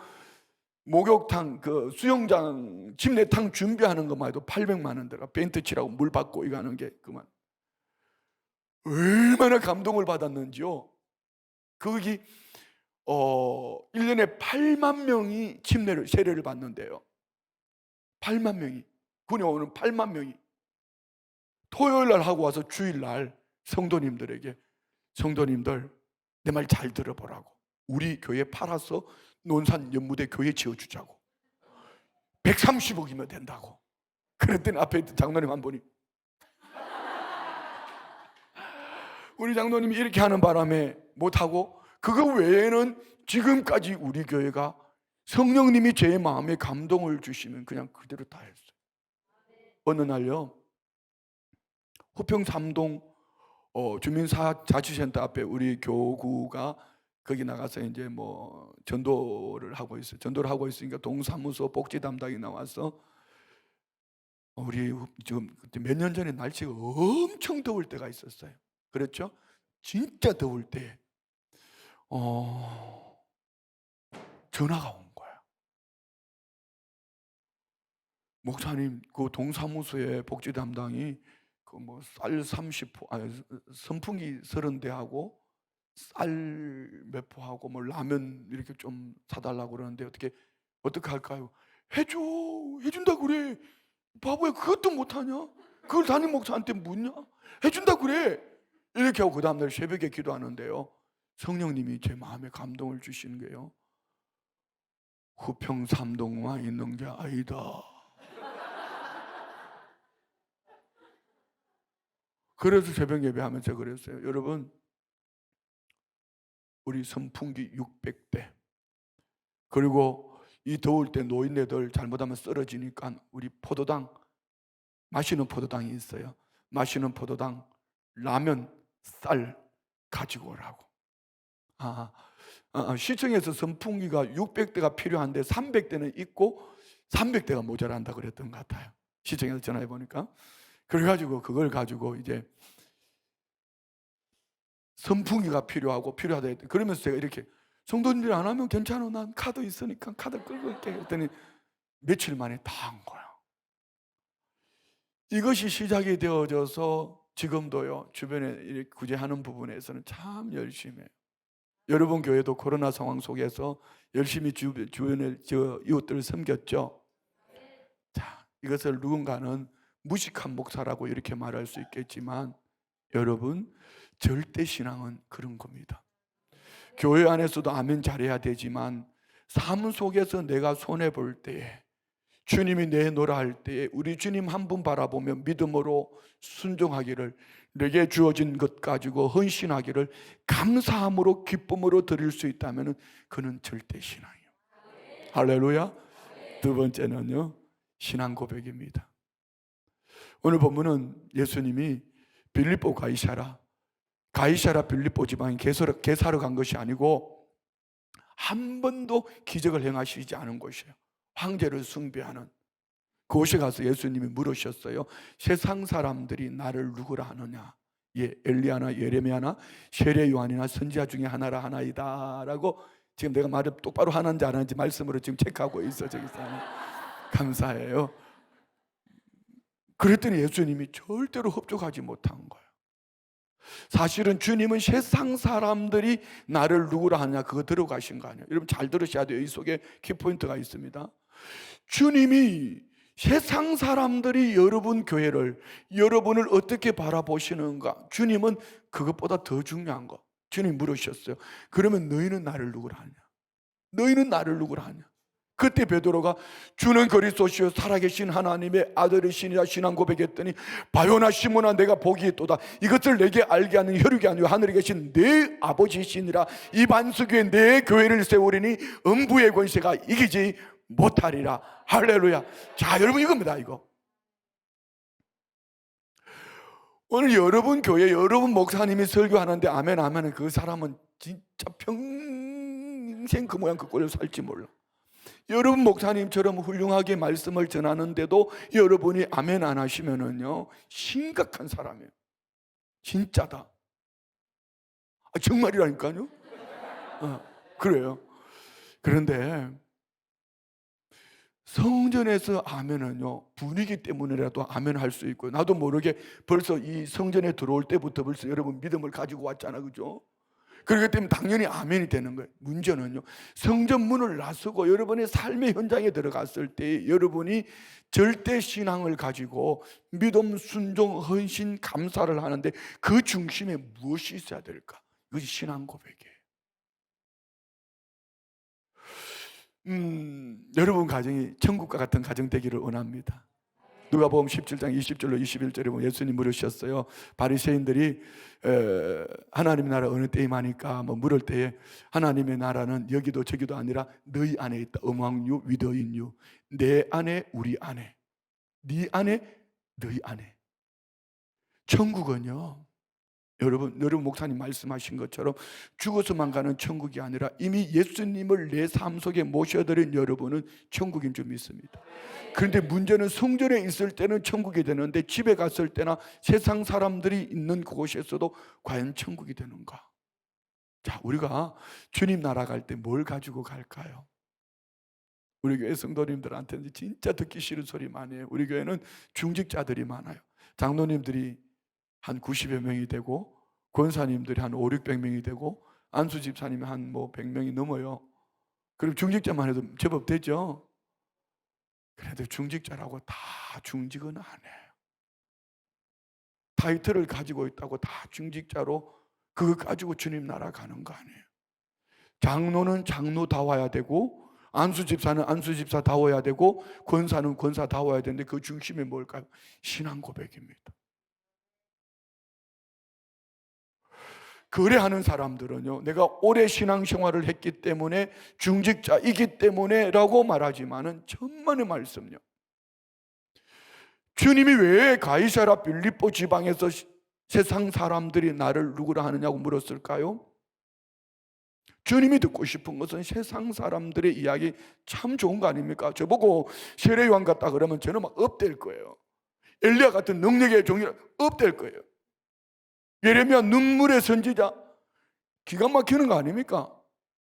S1: 목욕탕, 그 수영장 집내탕 준비하는 것만 해도 800만 원 들어가. 벤트 칠하고 물 받고 이거 하는 게 그만. 얼마나 감동을 받았는지요. 거기 1년에 8만 명이 침례를 세례를 받는데요. 8만 명이, 군에 오는 8만 명이 토요일 날 하고 와서 주일 날 성도님들에게, 성도님들 내 말 잘 들어보라고, 우리 교회 팔아서 논산 연무대 교회 지어주자고, 130억이면 된다고. 그랬더니 앞에 있던 장로님 한 분이, 우리 장로님이 이렇게 하는 바람에 못하고, 그거 외에는 지금까지 우리 교회가 성령님이 제 마음에 감동을 주시면 그냥 그대로 다 했어요. 어느 날요, 호평 3동 주민자치센터 앞에 우리 교구가 거기 나가서 이제 뭐 전도를 하고 있어요. 전도를 하고 있으니까 동사무소 복지 담당이 나와서, 우리 지금 몇 년 전에 날씨가 엄청 더울 때가 있었어요. 그렇죠? 진짜 더울 때 전화가 온 거야. 목사님, 그 동사무소의 복지 담당이 그 뭐 쌀 30포, 아니 선풍기 30대하고 쌀 몇 포하고 뭐 라면 이렇게 좀 사달라고 그러는데 어떻게 할까요? 해준다 그래. 바보야, 그것도 못하냐? 그걸 담임 목사한테 묻냐? 해준다 그래. 이렇게 하고 그 다음날 새벽에 기도하는데요, 성령님이 제 마음에 감동을 주시는 거예요. 후평 3동만 있는 게 아니다. 그래서 새벽 예배하면서 그랬어요. 여러분, 우리 선풍기 600대, 그리고 이 더울 때 노인네들 잘못하면 쓰러지니까 우리 포도당, 마시는 포도당이 있어요. 마시는 포도당, 라면, 쌀 가지고 오라고. 시청에서 선풍기가 600대가 필요한데 300대는 있고 300대가 모자란다 그랬던 것 같아요. 시청에서 전화해 보니까. 그래가지고 그걸 가지고 이제 선풍기가 필요하다. 그러면서 제가 이렇게, 성도님들 안 하면 괜찮아, 난 카드 있으니까 카드 끌고 올게 했더니 며칠 만에 다 한 거야. 이것이 시작이 되어져서 지금도요, 주변에 이렇게 구제하는 부분에서는 참 열심히 해요. 여러분 교회도 코로나 상황 속에서 열심히 주변의 이웃들을 섬겼죠. 자, 이것을 누군가는 무식한 목사라고 이렇게 말할 수 있겠지만, 여러분, 절대 신앙은 그런 겁니다. 교회 안에서도 아멘 잘해야 되지만 삶 속에서 내가 손해볼 때에, 주님이 내놓으라 할 때에 우리 주님 한 분 바라보며 믿음으로 순종하기를, 내게 주어진 것 가지고 헌신하기를 감사함으로 기쁨으로 드릴 수 있다면 그는 절대 신앙이에요. 할렐루야. 두 번째는요, 신앙 고백입니다. 오늘 본문은 예수님이 빌립보 가이사라 빌립보 지방에 개사로 간 것이 아니고 한 번도 기적을 행하시지 않은 곳이에요. 황제를 숭배하는 그곳에 가서 예수님이 물으셨어요. 세상 사람들이 나를 누구라 하느냐? 예, 엘리야나 예레미야나 세례 요한이나 선지자 중에 하나라 하나이다 라고, 지금 내가 말을 똑바로 하는지 안 하는지 말씀으로 지금 체크하고 있어. 저기서 감사해요. 그랬더니 예수님이 절대로 흡족하지 못한 거예요. 사실은 주님은 세상 사람들이 나를 누구라 하느냐, 그거 들어가신 거 아니에요. 여러분 잘 들으셔야 돼요. 이 속에 키포인트가 있습니다. 주님이 세상 사람들이 여러분 교회를, 여러분을 어떻게 바라보시는가, 주님은 그것보다 더 중요한 거. 주님 물으셨어요. 그러면 너희는 나를 누구라 하냐? 너희는 나를 누구라 하냐? 그때 베드로가 주는 그리스도시요 살아계신 하나님의 아들이시니라 신앙 고백했더니, 바요나 시몬아 내가 복이 있도다. 이것을 내게 알게 하는 혈육이 아니요 하늘에 계신 내 아버지시니라. 이 반석 위에 내 교회를 세우리니 음부의 권세가 이기지 못하리라. 할렐루야. 자, 여러분 이겁니다. 이거 오늘 여러분 교회 여러분 목사님이 설교하는데 아멘 하면 그 사람은 진짜 평생 그 모양 그 꼴로 살지 몰라. 여러분 목사님처럼 훌륭하게 말씀을 전하는데도 여러분이 아멘 안 하시면은요, 심각한 사람이에요. 진짜다. 정말이라니까요. 그래요. 그런데 성전에서 아멘은요, 분위기 때문이라도 아멘 할 수 있고, 나도 모르게 벌써 이 성전에 들어올 때부터 벌써 여러분 믿음을 가지고 왔잖아, 그죠? 그렇기 때문에 당연히 아멘이 되는 거예요. 문제는요, 성전 문을 나서고 여러분의 삶의 현장에 들어갔을 때 여러분이 절대 신앙을 가지고 믿음, 순종, 헌신, 감사를 하는데 그 중심에 무엇이 있어야 될까? 이것이 신앙 고백이에요. 여러분 가정이 천국과 같은 가정 되기를 원합니다. 누가복음 17장 20절로 21절에 보면 예수님 물으셨어요. 바리새인들이 하나님의 나라 어느 때에 마니까 뭐 물을 때에 하나님의 나라는 여기도 저기도 아니라 너희 안에 있다. 어망유 위더인유. 내 안에 우리 안에, 네 안에 너희 안에. 천국은요, 여러분 목사님 말씀하신 것처럼 죽어서만 가는 천국이 아니라 이미 예수님을 내 삶 속에 모셔드린 여러분은 천국인 줄 믿습니다. 그런데 문제는 성전에 있을 때는 천국이 되는데 집에 갔을 때나 세상 사람들이 있는 그곳에서도 과연 천국이 되는가? 자, 우리가 주님 나라 갈 때 뭘 가지고 갈까요? 우리 교회 성도님들한테는 진짜 듣기 싫은 소리 많이 해요. 우리 교회는 중직자들이 많아요. 장로님들이 한 90여 명이 되고, 권사님들이 한 5, 600명이 되고, 안수 집사님이 한 뭐 100명이 넘어요. 그럼 중직자만 해도 제법 되죠. 그래도 중직자라고 다 중직은 안 해요. 타이틀을 가지고 있다고 다 중직자로 그거 가지고 주님 나라 가는 거 아니에요. 장로는 장로다워야 되고, 안수 집사는 안수 집사다워야 되고, 권사는 권사다워야 되는데 그 중심에 뭘까요? 신앙 고백입니다. 거래하는 사람들은요, 내가 오래 신앙생활을 했기 때문에 중직자이기 때문에 라고 말하지만은 천만의 말씀요, 주님이 왜 가이사라 빌립보 지방에서 세상 사람들이 나를 누구라 하느냐고 물었을까요? 주님이 듣고 싶은 것은 세상 사람들의 이야기 참 좋은 거 아닙니까? 저보고 세례요한 같다 그러면 저는 막 업될 거예요. 엘리야 같은 능력의 종이라 업될 거예요. 예레미야 눈물의 선지자 기가 막히는 거 아닙니까?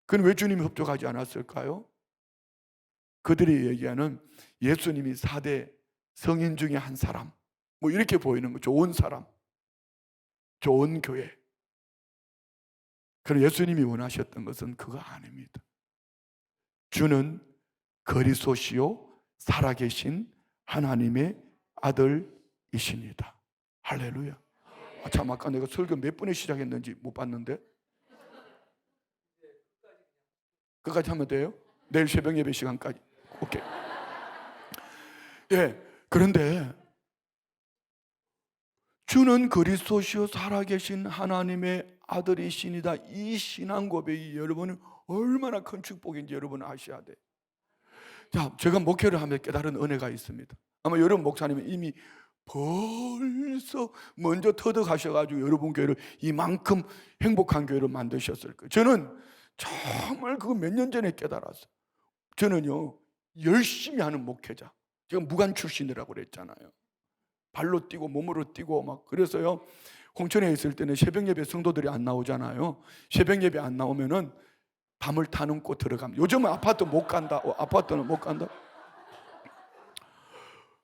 S1: 그건 왜 주님이 협조하지 않았을까요? 그들이 얘기하는 예수님이 4대 성인 중에 한 사람, 뭐 이렇게 보이는 거, 좋은 사람, 좋은 교회. 그럼 예수님이 원하셨던 것은 그거 아닙니다. 주는 그리스도시요 살아계신 하나님의 아들이십니다. 할렐루야. 참, 아까 내가 설교 몇 분에 시작했는지 못 봤는데 끝까지 하면 돼요? 내일 새벽 예배 시간까지. 오케이. 예, 그런데 주는 그리스도시요 살아계신 하나님의 아들이시니다. 이 신앙 고백이 여러분은 얼마나 큰 축복인지 여러분 아셔야 돼요. 자, 제가 목회를 하며 깨달은 은혜가 있습니다. 아마 여러분 목사님은 이미 벌써 먼저 터득하셔가지고 여러분 교회를 이만큼 행복한 교회로 만드셨을 거예요. 저는 정말 그거 몇 년 전에 깨달았어요. 저는요, 열심히 하는 목회자, 제가 무관 출신이라고 그랬잖아요. 발로 뛰고 몸으로 뛰고 막. 그래서요, 홍천에 있을 때는 새벽 예배 성도들이 안 나오잖아요. 새벽 예배 안 나오면은 밤을 타는곳 들어갑니다. 요즘은 아파트 못 간다. 아파트는 못 간다.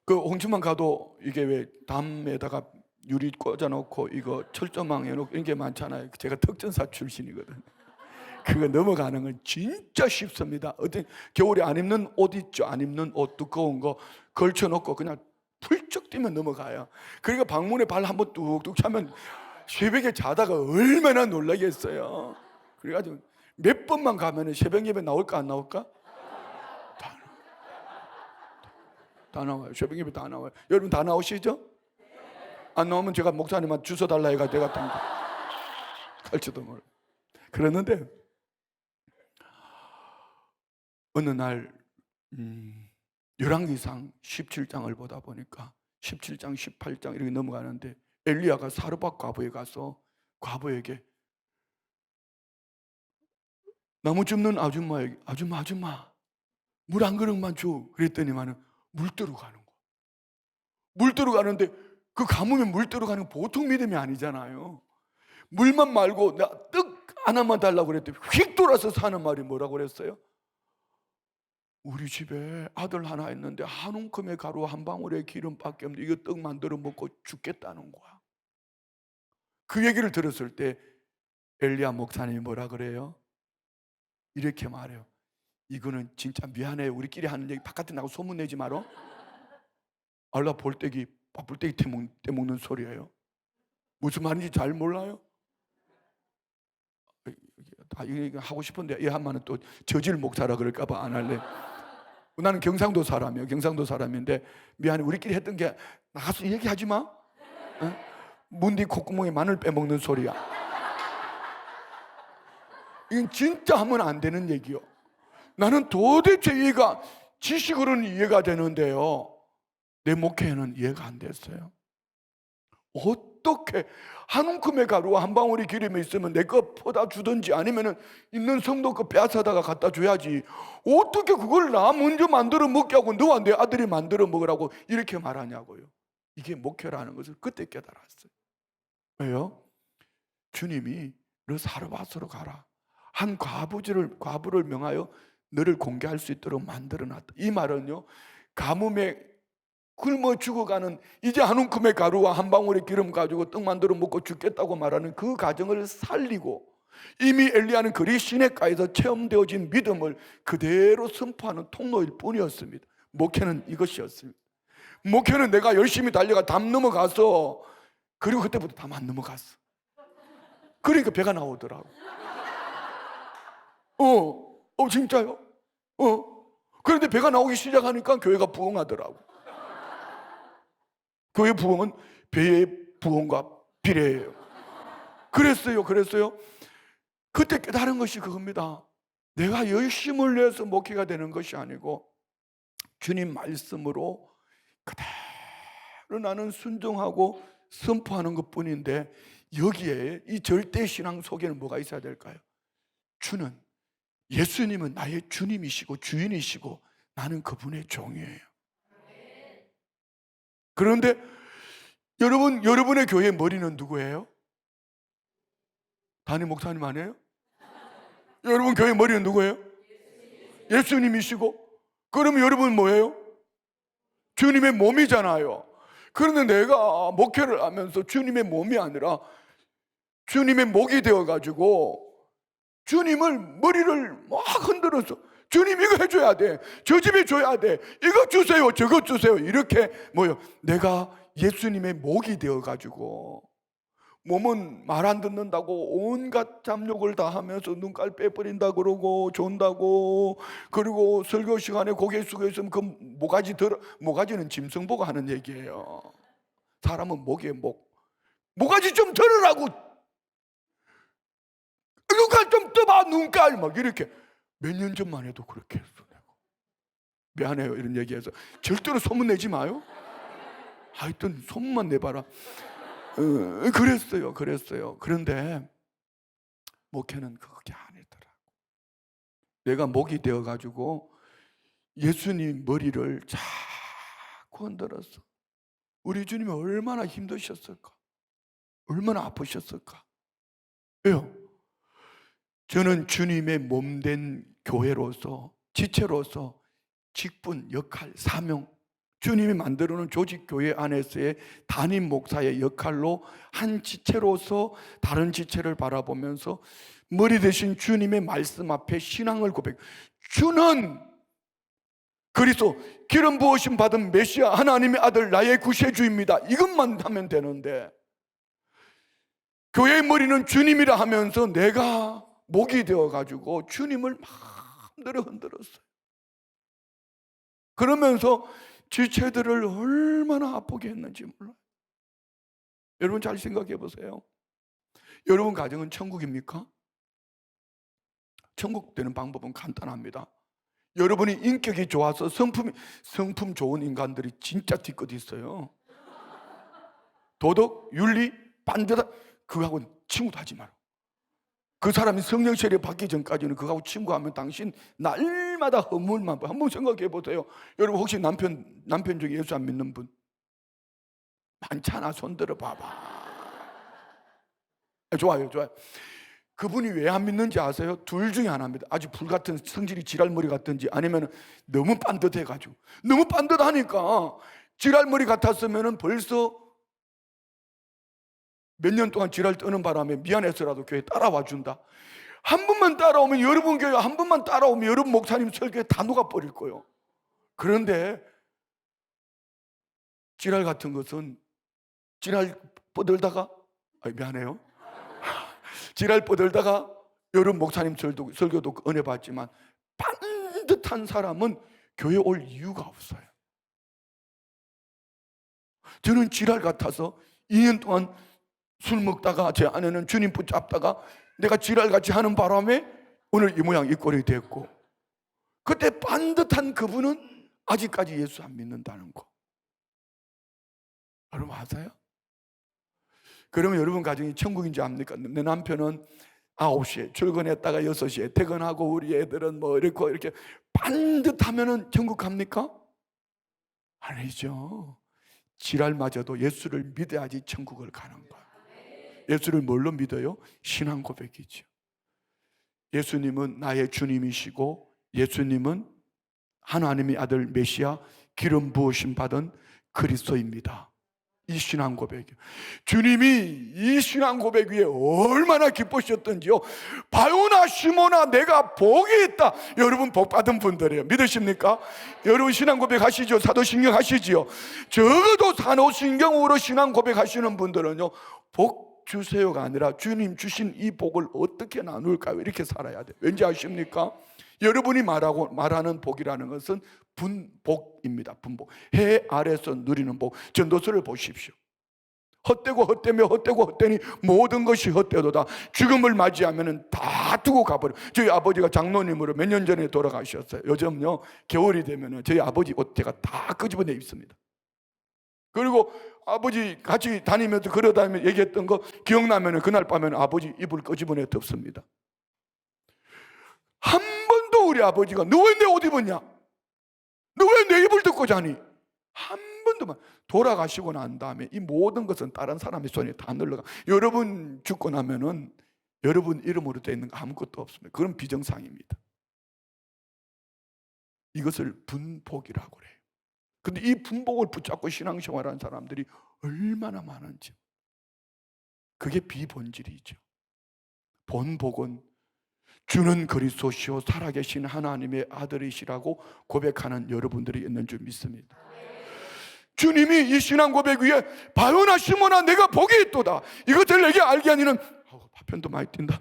S1: 그 홍천만 가도 이게 왜 담에다가 유리 꽂아놓고 이거 철조망 해놓고 이런 게 많잖아요. 제가 특전사 출신이거든. 그거 넘어가는 건 진짜 쉽습니다. 어떤 겨울에 안 입는 옷 있죠? 안 입는 옷 두꺼운 거 걸쳐놓고 그냥 훌쩍 뛰면 넘어가요. 그러니까 방문에 발 한번 뚝뚝 차면 새벽에 자다가 얼마나 놀라겠어요. 그래가지고 몇 번만 가면 새벽 예배 나올까 안 나올까? 다 나와요. 새벽 예배 다 나와요. 여러분 다 나오시죠? 안 나오면 제가 목사님한테 주소 달라 해가 내가 갈지도 몰라. 그랬는데 어느 날 열왕기상 17장을 보다 보니까 17장, 18장 이렇게 넘어가는데 엘리야가 사르밧 과부에 가서 과부에게 나무 줍는 아줌마에게 아줌마 물 한 그릇만 줘. 그랬더니만은 물 들어가는 거야. 물 들어가는데 그 가뭄에 물 들어가는 건 보통 믿음이 아니잖아요. 물만 말고 나 떡 하나만 달라고 그랬더니 휙 돌아서 하는 말이 뭐라고 그랬어요? 우리 집에 아들 하나 있는데 한 움큼의 가루 한 방울의 기름밖에 없는데 이거 떡 만들어 먹고 죽겠다는 거야. 그 얘기를 들었을 때 엘리야 목사님이 뭐라 그래요? 이렇게 말해요. 이거는 진짜 미안해요. 우리끼리 하는 얘기 바깥에 나가고 소문내지 마라. 알라 볼때기 떼먹는 소리예요. 무슨 말인지 잘 몰라요? 다 이거 하고 싶은데 이 한마는 또 저질 목사라 그럴까봐 안 할래. 나는 경상도 사람이에요. 경상도 사람인데 미안해. 우리끼리 했던 게 나가서 얘기하지 마. 어? 문디 콧구멍에 마늘 빼먹는 소리야. 이건 진짜 하면 안 되는 얘기요. 나는 도대체 이해가 지식으로는 이해가 되는데요. 내 목회에는 이해가 안 됐어요. 어떻게 한 움큼의 가루와 한 방울의 기름이 있으면 내 거 퍼다 주든지 아니면은 있는 성도 거 빼앗아다가 갖다 줘야지. 어떻게 그걸 나 먼저 만들어 먹게 하고 너와 내 아들이 만들어 먹으라고 이렇게 말하냐고요. 이게 목회라는 것을 그때 깨달았어요. 왜요? 주님이 너 사르밧으로 가라. 한 과부를 명하여 너를 공개할 수 있도록 만들어놨다. 이 말은요, 가뭄에 굶어 죽어가는 이제 한 움큼의 가루와 한 방울의 기름 가지고 떡 만들어 먹고 죽겠다고 말하는 그 가정을 살리고, 이미 엘리야는 그리 시냇가에서 체험되어진 믿음을 그대로 선포하는 통로일 뿐이었습니다. 목회는 이것이었습니다. 목회는 내가 열심히 달려가 담 넘어가서, 그리고 그때부터 담 안 넘어갔어. 그러니까 배가 나오더라고. 진짜요? 그런데 배가 나오기 시작하니까 교회가 부흥하더라고. 교회 부흥은 배의 부흥과 비례해요. 그랬어요. 그때 깨달은 것이 그겁니다. 내가 열심을 내서 목회가 되는 것이 아니고 주님 말씀으로 그대로 나는 순종하고 선포하는 것뿐인데, 여기에 이 절대신앙 속에는 뭐가 있어야 될까요? 예수님은 나의 주님이시고 주인이시고 나는 그분의 종이에요. 그런데 여러분의 교회의 머리는 누구예요? 담임 목사님 아니에요? 여러분 교회 머리는 누구예요? 예수님이시고, 그러면 여러분 뭐예요? 주님의 몸이잖아요. 그런데 내가 목회를 하면서 주님의 몸이 아니라 주님의 목이 되어가지고 주님을 머리를 막 흔들어서 주님 이거 해줘야 돼, 저 집에 줘야 돼, 이거 주세요, 저거 주세요, 이렇게 내가 예수님의 목이 되어가지고 몸은 말 안 듣는다고 온갖 잡욕을 다 하면서 눈깔 빼버린다 그러고 존다고, 그리고 설교 시간에 고개 숙여 있으면 그 모가지는 짐승보고 하는 얘기예요. 사람은 목에 모가지 좀 들으라고, 눈깔 좀 떠봐, 눈깔, 막 이렇게. 몇 년 전만 해도 그렇게 했어. 내가 미안해요 이런 얘기해서. 절대로 소문내지 마요. 하여튼 소문만 내봐라. 그랬어요. 그런데 목회는 그게 아니더라고. 내가 목이 되어가지고 예수님 머리를 자꾸 흔들었어. 우리 주님이 얼마나 힘드셨을까, 얼마나 아프셨을까. 왜요? 저는 주님의 몸된 교회로서, 지체로서 직분, 역할, 사명, 주님이 만들어놓은 조직 교회 안에서의 담임 목사의 역할로 한 지체로서 다른 지체를 바라보면서 머리 대신 주님의 말씀 앞에 신앙을 고백. 주는 그리스도, 기름 부으심 받은 메시아, 하나님의 아들, 나의 구세주입니다. 이것만 하면 되는데, 교회의 머리는 주님이라 하면서 내가 목이 되어가지고 주님을 마음대로 흔들었어요. 그러면서 지체들을 얼마나 아프게 했는지 몰라요. 여러분 잘 생각해 보세요. 여러분 가정은 천국입니까? 천국 되는 방법은 간단합니다. 여러분이 인격이 좋아서 성품 좋은 인간들이 진짜 뒤끝 있어요. 도덕, 윤리, 반대다, 그거하고는 친구도 하지 마라. 그 사람이 성령 세례 받기 전까지는 그하고 친구하면 당신 날마다 허물만 봐. 한번 생각해 보세요. 여러분 혹시 남편 중에 예수 안 믿는 분 많잖아. 손 들어 봐봐. 좋아요. 그분이 왜 안 믿는지 아세요? 둘 중에 하나입니다. 아주 불같은 성질이 지랄머리 같든지, 아니면 너무 빤듯해가지고, 너무 빤듯하니까 지랄머리 같았으면 벌써 몇 년 동안 지랄 떠는 바람에 미안해서라도 교회 따라와 준다. 한 번만 따라오면, 여러분 교회 한 번만 따라오면 여러분 목사님 설교에 다 녹아버릴 거예요. 그런데 지랄 같은 것은 지랄 뻗들다가, 미안해요, 지랄 뻗들다가 여러분 목사님 설교도 은혜 받지만 반듯한 사람은 교회 올 이유가 없어요. 저는 지랄 같아서 2년 동안 술 먹다가 제 아내는 주님 붙잡다가 내가 지랄같이 하는 바람에 오늘 이 모양 이 꼴이 됐고, 그때 반듯한 그분은 아직까지 예수 안 믿는다는 거 여러분 아세요? 그러면 여러분 가정이 천국인지 압니까? 내 남편은 9시에 출근했다가 6시에 퇴근하고 우리 애들은 뭐 이렇게 반듯하면은 천국 갑니까? 아니죠. 지랄마저도 예수를 믿어야지 천국을 가는 거예요. 예수를 뭘로 믿어요? 신앙 고백이죠. 예수님은 나의 주님이시고, 예수님은 하나님의 아들 메시아 기름 부으심 받은 그리스도입니다. 이 신앙 고백이요. 주님이 이 신앙 고백 위에 얼마나 기쁘셨던지요. 바요나 시모나 내가 복이 있다. 여러분 복 받은 분들이에요. 믿으십니까? 여러분 신앙 고백 하시죠? 사도신경 하시지요? 적어도 사도신경으로 신앙 고백 하시는 분들은요, 복 주세요가 아니라 주님 주신 이 복을 어떻게 나눌까요? 이렇게 살아야 돼요. 왠지 아십니까? 여러분이 말하는 복이라는 것은 분복입니다. 분복. 해 아래서 누리는 복. 전도서를 보십시오. 헛되니 모든 것이 헛되도다. 죽음을 맞이하면 다 두고 가버려. 저희 아버지가 장로님으로 몇 년 전에 돌아가셨어요. 요즘요 겨울이 되면 저희 아버지 옷 제가 다 끄집어내 입습니다. 그리고 아버지 같이 다니면서 걸어다니면서 얘기했던 거 기억나면 그날 밤에는 아버지 이불 끄집어내 덮습니다. 한 번도 우리 아버지가 너 왜 내 옷 입었냐? 너 왜 내 이불 덮고 자니? 한 번도만. 돌아가시고 난 다음에 이 모든 것은 다른 사람의 손에 다 늘러가. 여러분 죽고 나면은 여러분 이름으로 되어 있는 거 아무것도 없습니다. 그건 비정상입니다. 이것을 분복이라고 그래요. 근데 이 분복을 붙잡고 신앙생활하는 사람들이 얼마나 많은지. 그게 비본질이죠. 본복은 주는 그리스도시요 살아계신 하나님의 아들이시라고 고백하는 여러분들이 있는 줄 믿습니다. 주님이 이 신앙 고백 위에 바요나 시모나 내가 복이 있도다. 이것을 내게 알게 하니는, 파편도 많이 뛴다.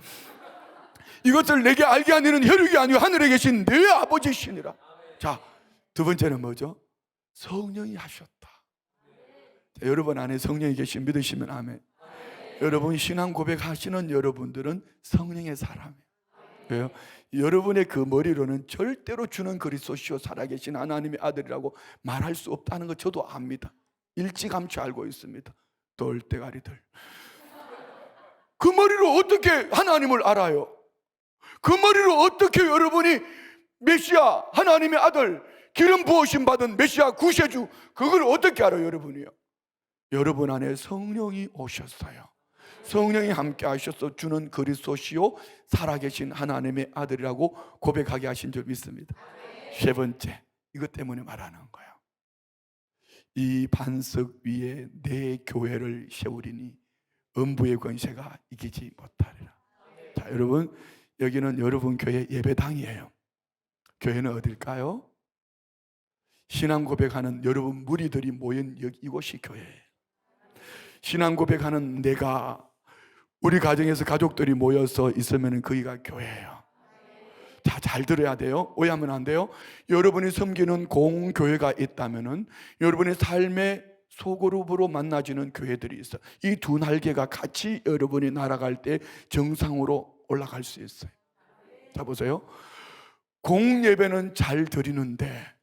S1: 이것을 내게 알게 하니는 혈육이 아니고 하늘에 계신 내 아버지시니라. 자, 두 번째는 뭐죠? 성령이 하셨다. 자, 여러분 안에 성령이 계신 믿으시면 아멘. 여러분 신앙 고백하시는 여러분들은 성령의 사람이에요. 왜요? 여러분의 그 머리로는 절대로 주는 그리스도시요 살아계신 하나님의 아들이라고 말할 수 없다는 거 저도 압니다. 일찌감치 알고 있습니다. 돌대가리들. 그 머리로 어떻게 하나님을 알아요? 그 머리로 어떻게 여러분이 메시아 하나님의 아들 기름 부으심 받은 메시아 구세주 그걸 어떻게 알아요 여러분이요? 여러분 안에 성령이 오셨어요. 성령이 함께 하셔서 주는 그리스도시요 살아계신 하나님의 아들이라고 고백하게 하신 줄 믿습니다. 세 번째, 이것 때문에 말하는 거예요. 이 반석 위에 내 교회를 세우리니 음부의 권세가 이기지 못하리라. 자, 여러분 여기는 여러분 교회 예배당이에요. 교회는 어딜까요? 신앙 고백하는 여러분 무리들이 모인 이곳이 교회예요. 신앙 고백하는 내가 우리 가정에서 가족들이 모여서 있으면 거기가 교회예요. 자, 잘 들어야 돼요. 오해하면 안 돼요. 여러분이 섬기는 공교회가 있다면은 여러분의 삶의 소그룹으로 만나지는 교회들이 있어요. 이 두 날개가 같이 여러분이 날아갈 때 정상으로 올라갈 수 있어요. 자, 보세요. 공예배는 잘 드리는데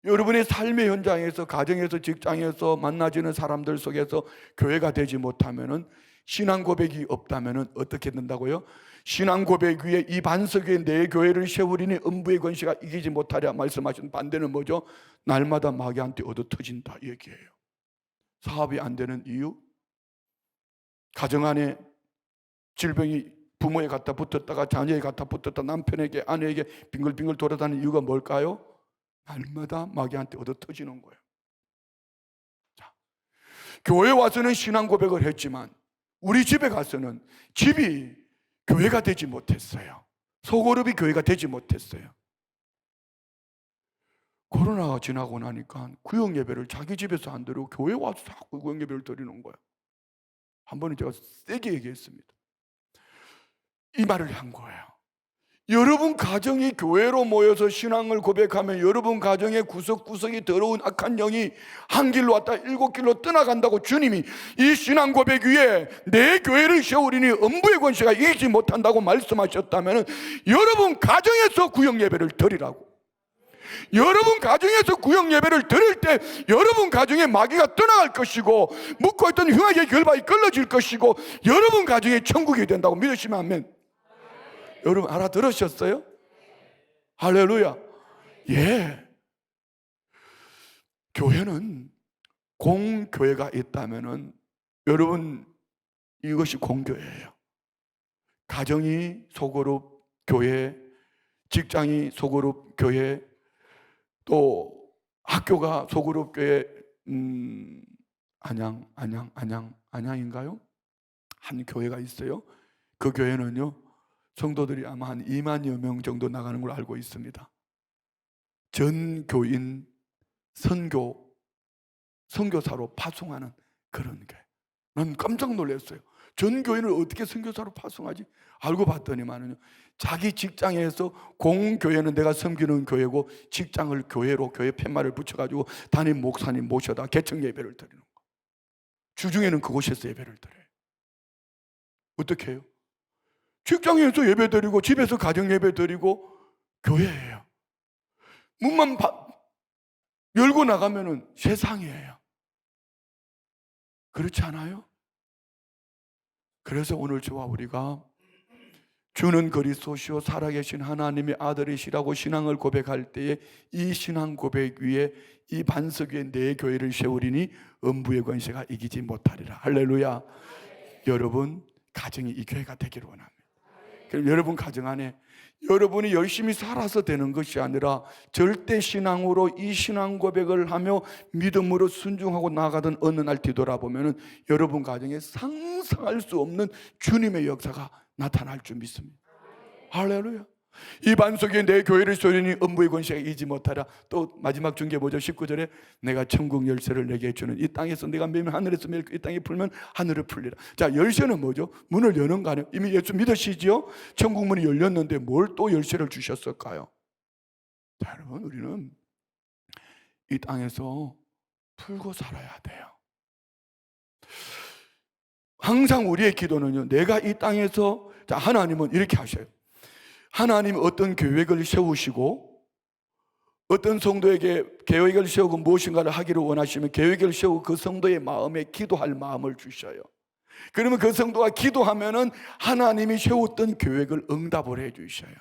S1: 여러분의 삶의 현장에서, 가정에서, 직장에서 만나지는 사람들 속에서 교회가 되지 못하면은, 신앙 고백이 없다면은 어떻게 된다고요? 신앙 고백 위에 이 반석 위에 내 교회를 세우리니 음부의 권세가 이기지 못하랴 말씀하신 반대는 뭐죠? 날마다 마귀한테 얻어터진다 이 얘기예요. 사업이 안 되는 이유, 가정 안에 질병이 부모에 갖다 붙었다가 자녀에 갖다 붙었다 남편에게 아내에게 빙글빙글 돌아다니는 이유가 뭘까요? 날마다 마귀한테 얻어터지는 거예요. 자, 교회 와서는 신앙 고백을 했지만 우리 집에 가서는 집이 교회가 되지 못했어요. 소그룹이 교회가 되지 못했어요. 코로나가 지나고 나니까 구역 예배를 자기 집에서 안 드리고 교회 와서 자꾸 구역 예배를 드리는 거예요. 한 번은 제가 세게 얘기했습니다. 이 말을 한 거예요. 여러분 가정이 교회로 모여서 신앙을 고백하면 여러분 가정의 구석구석이 더러운 악한 영이 한 길로 왔다 일곱 길로 떠나간다고 주님이 이 신앙 고백 위에 내 교회를 세우리니 음부의 권세가 이기지 못한다고 말씀하셨다면 여러분 가정에서 구역 예배를 드리라고. 여러분 가정에서 구역 예배를 드릴 때 여러분 가정에 마귀가 떠나갈 것이고 묻고 있던 흉악의 결박이 끊어질 것이고 여러분 가정에 천국이 된다고 믿으시면 아멘. 여러분 알아들으셨어요? 할렐루야. 예. 교회는 공교회가 있다면은 여러분 이것이 공교회예요. 가정이 소그룹 교회, 직장이 소그룹 교회, 또 학교가 소그룹 교회. 안양인가요? 한 교회가 있어요. 그 교회는요 성도들이 아마 한 2만여 명 정도 나가는 걸 알고 있습니다. 전교인 선교사로 파송하는 그런 교회. 난 깜짝 놀랐어요. 전교인을 어떻게 선교사로 파송하지? 알고 봤더니만은요 자기 직장에서 공교회는 내가 섬기는 교회고 직장을 교회로 교회 팻말을 붙여가지고 담임 목사님 모셔다 개청 예배를 드리는 거. 주중에는 그곳에서 예배를 드려요. 어떻게 해요? 직장에서 예배 드리고 집에서 가정 예배 드리고 교회예요. 문만 열고 나가면은 세상이에요. 그렇지 않아요? 그래서 오늘 저와 우리가 주는 그리스도시요 살아계신 하나님의 아들이시라고 신앙을 고백할 때에 이 신앙 고백 위에 이 반석 위에 내 교회를 세우리니 음부의 권세가 이기지 못하리라. 할렐루야. 여러분 가정이 이 교회가 되기를 원합니다. 그럼 여러분 가정 안에 여러분이 열심히 살아서 되는 것이 아니라 절대 신앙으로 이 신앙 고백을 하며 믿음으로 순종하고 나아가던 어느 날 뒤돌아보면 여러분 가정에 상상할 수 없는 주님의 역사가 나타날 줄 믿습니다. 할렐루야. 이 반석에 내 교회를 세우리니 음부의 권세가 이기지 못하라. 또 마지막 중계 뭐죠? 19절에 내가 천국 열쇠를 내게 주는 이 땅에서 내가 매면 하늘에서 멜고 이 땅에 풀면 하늘을 풀리라. 자, 열쇠는 뭐죠? 문을 여는 거 아니에요? 이미 예수 믿으시지요? 천국 문이 열렸는데 뭘 또 열쇠를 주셨을까요? 자, 여러분 우리는 이 땅에서 풀고 살아야 돼요. 항상 우리의 기도는요 내가 이 땅에서 자, 하나님은 이렇게 하셔요. 하나님이 어떤 계획을 세우시고 어떤 성도에게 계획을 세우고 무엇인가를 하기를 원하시면 계획을 세우고 그 성도의 마음에 기도할 마음을 주셔요. 그러면 그 성도가 기도하면은 하나님이 세웠던 계획을 응답을 해 주셔요.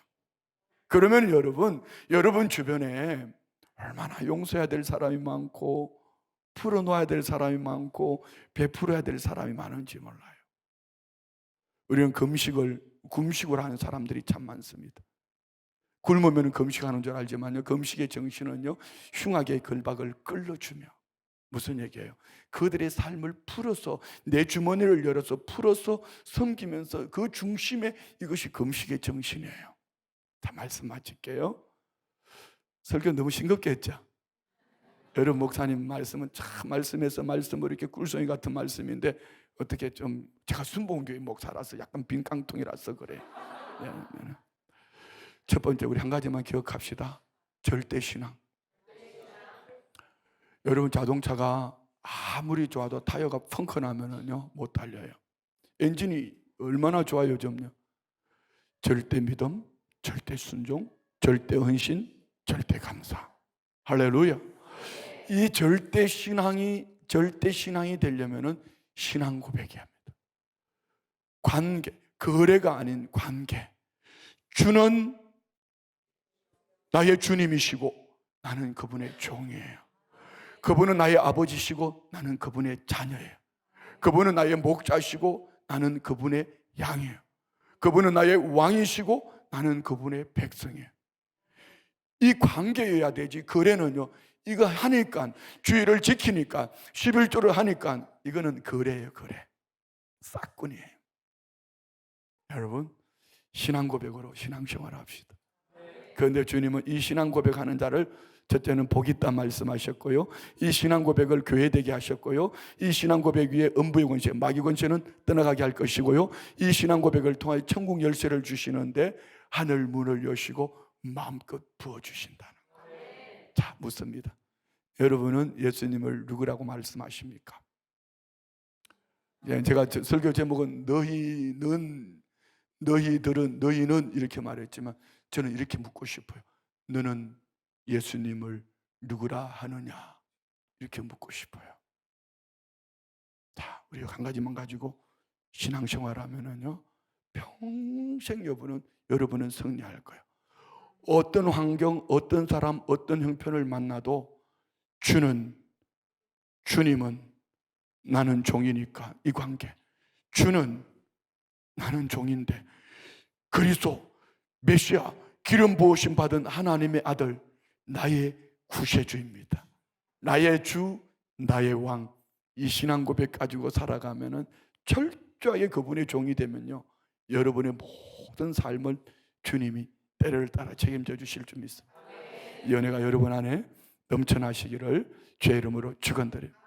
S1: 그러면 여러분 주변에 얼마나 용서해야 될 사람이 많고 풀어놓아야 될 사람이 많고 베풀어야 될 사람이 많은지 몰라요. 우리는 금식을 하는 사람들이 참 많습니다. 굶으면 금식하는 줄 알지만요 금식의 정신은요 흉악의 결박을 끌어주며 무슨 얘기예요? 그들의 삶을 풀어서 내 주머니를 열어서 풀어서 섬기면서 그 중심에 이것이 금식의 정신이에요. 다 말씀 마칠게요. 설교 너무 싱겁게 했죠? 여러분 목사님 말씀은 참 말씀에서 말씀으로 이렇게 꿀송이 같은 말씀인데 어떻게 좀 제가 순복음교회 목사라서 약간 빈깡통이라서 그래. 첫 번째 우리 한 가지만 기억합시다. 절대신앙. 여러분 자동차가 아무리 좋아도 타이어가 펑크 나면은요 못 달려요. 엔진이 얼마나 좋아요 요즘요. 절대 믿음, 절대 순종, 절대 헌신, 절대 감사. 할렐루야. 이 절대 신앙이 되려면은 신앙 고백해야 합니다. 관계, 거래가 아닌 관계. 주는 나의 주님이시고 나는 그분의 종이에요. 그분은 나의 아버지시고 나는 그분의 자녀예요. 그분은 나의 목자시고 나는 그분의 양이에요. 그분은 나의 왕이시고 나는 그분의 백성이에요. 이 관계여야 되지. 거래는요, 이거 하니까, 주의를 지키니까, 11조를 하니까, 이거는 거래예요, 거래. 싹군이에요. 여러분, 신앙 고백으로 신앙생활을 합시다. 그런데 주님은 이 신앙 고백하는 자를 첫째는 복 있다 말씀하셨고요, 이 신앙 고백을 교회되게 하셨고요, 이 신앙 고백 위에 음부의 권세, 마귀 권세는 떠나가게 할 것이고요, 이 신앙 고백을 통하여 천국 열쇠를 주시는데 하늘 문을 여시고 마음껏 부어주신다는 거예요. 자, 묻습니다. 여러분은 예수님을 누구라고 말씀하십니까? 제가 설교 제목은 너희는 이렇게 말했지만 저는 이렇게 묻고 싶어요. 너는 예수님을 누구라 하느냐? 이렇게 묻고 싶어요. 자, 우리가 한 가지만 가지고 신앙생활 하면은요, 평생 여러분은 승리할 거예요. 어떤 환경, 어떤 사람, 어떤 형편을 만나도 주님은 나는 종이니까 이 관계. 주는 나는 종인데 그리스도 메시아 기름 부으심 받은 하나님의 아들, 나의 구세주입니다. 나의 주, 나의 왕. 이 신앙 고백 가지고 살아가면은 철저하게 그분의 종이 되면요, 여러분의 모든 삶을 주님이 때를 따라 책임져 주실 줄 믿습니다. 이 은혜가 여러분 안에 넘쳐나시기를 주의 이름으로 축원드립니다.